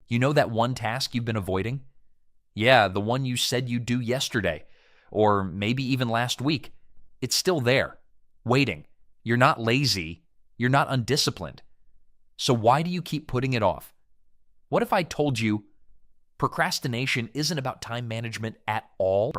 You know that one task you've been avoiding? Yeah, the one you said you'd do yesterday, or maybe even last week. It's still there, waiting. You're not lazy. You're not undisciplined. So why do you keep putting it off? What if I told you procrastination isn't about time management at all?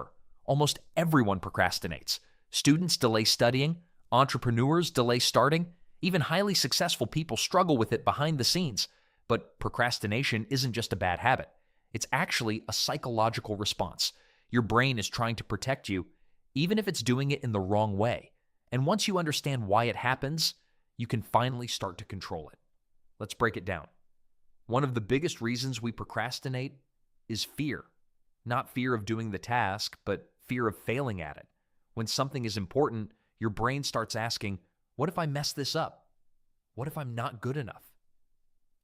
Almost everyone procrastinates. Students delay studying, entrepreneurs delay starting, even highly successful people struggle with it behind the scenes. But procrastination isn't just a bad habit. It's actually a psychological response. Your brain is trying to protect you, even if it's doing it in the wrong way. And once you understand why it happens, you can finally start to control it. Let's break it down. One of the biggest reasons we procrastinate is fear. Not fear of doing the task, but fear of failing at it. When something is important, your brain starts asking, what if I mess this up? What if I'm not good enough?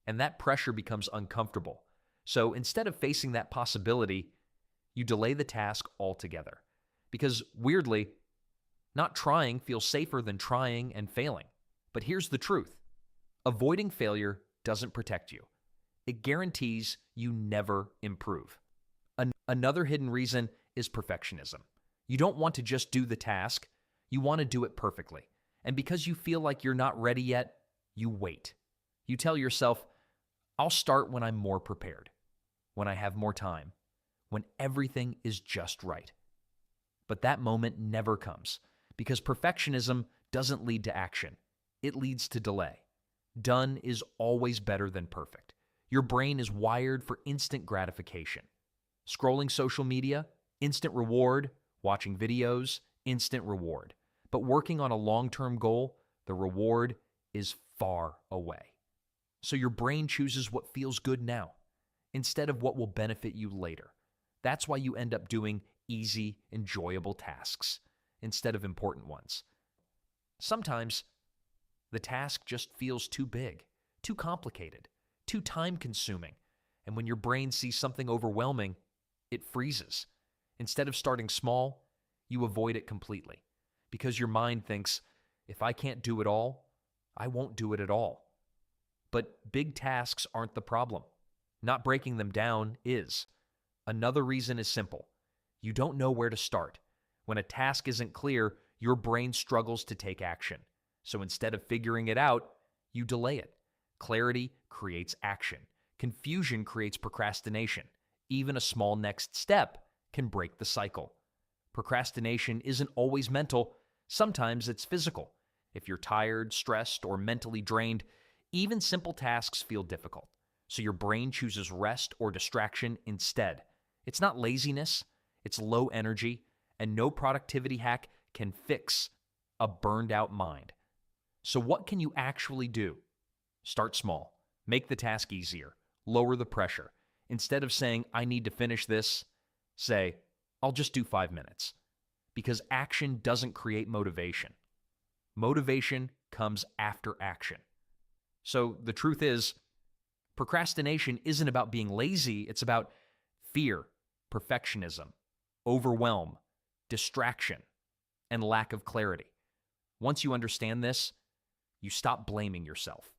And that pressure becomes uncomfortable. So instead of facing that possibility, you delay the task altogether. Because weirdly, not trying feels safer than trying and failing. But here's the truth. Avoiding failure doesn't protect you. It guarantees you never improve. Another hidden reason is perfectionism. You don't want to just do the task, you want to do it perfectly. And because you feel like you're not ready yet, you wait. You tell yourself, I'll start when I'm more prepared, when I have more time, when everything is just right. But that moment never comes because perfectionism doesn't lead to action. It leads to delay. Done is always better than perfect. Your brain is wired for instant gratification. Scrolling social media, instant reward. Watching videos, instant reward. But working on a long-term goal, the reward is far away. So your brain chooses what feels good now instead of what will benefit you later. That's why you end up doing easy, enjoyable tasks instead of important ones. Sometimes the task just feels too big, too complicated, too time-consuming. And when your brain sees something overwhelming, it freezes. Instead of starting small, you avoid it completely because your mind thinks, if I can't do it all, I won't do it at all. But big tasks aren't the problem. Not breaking them down is. Another reason is simple. You don't know where to start. When a task isn't clear, your brain struggles to take action. So instead of figuring it out, you delay it. Clarity creates action. Confusion creates procrastination. Even a small next step can break the cycle. Procrastination isn't always mental. Sometimes it's physical. If you're tired, stressed, or mentally drained, even simple tasks feel difficult. So your brain chooses rest or distraction instead. It's not laziness, it's low energy, and no productivity hack can fix a burned out mind. So what can you actually do? Start small. Make the task easier. Lower the pressure. Instead of saying, I need to finish this, say, I'll just do 5 minutes. Because action doesn't create motivation. Motivation comes after action. So the truth is, procrastination isn't about being lazy, it's about fear, perfectionism, overwhelm, distraction, and lack of clarity. Once you understand this, you stop blaming yourself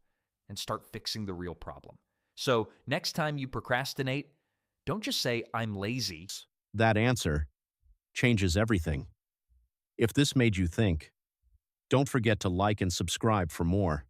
and start fixing the real problem. So next time you procrastinate, don't just say, I'm lazy. That answer changes everything. If this made you think, don't forget to like and subscribe for more.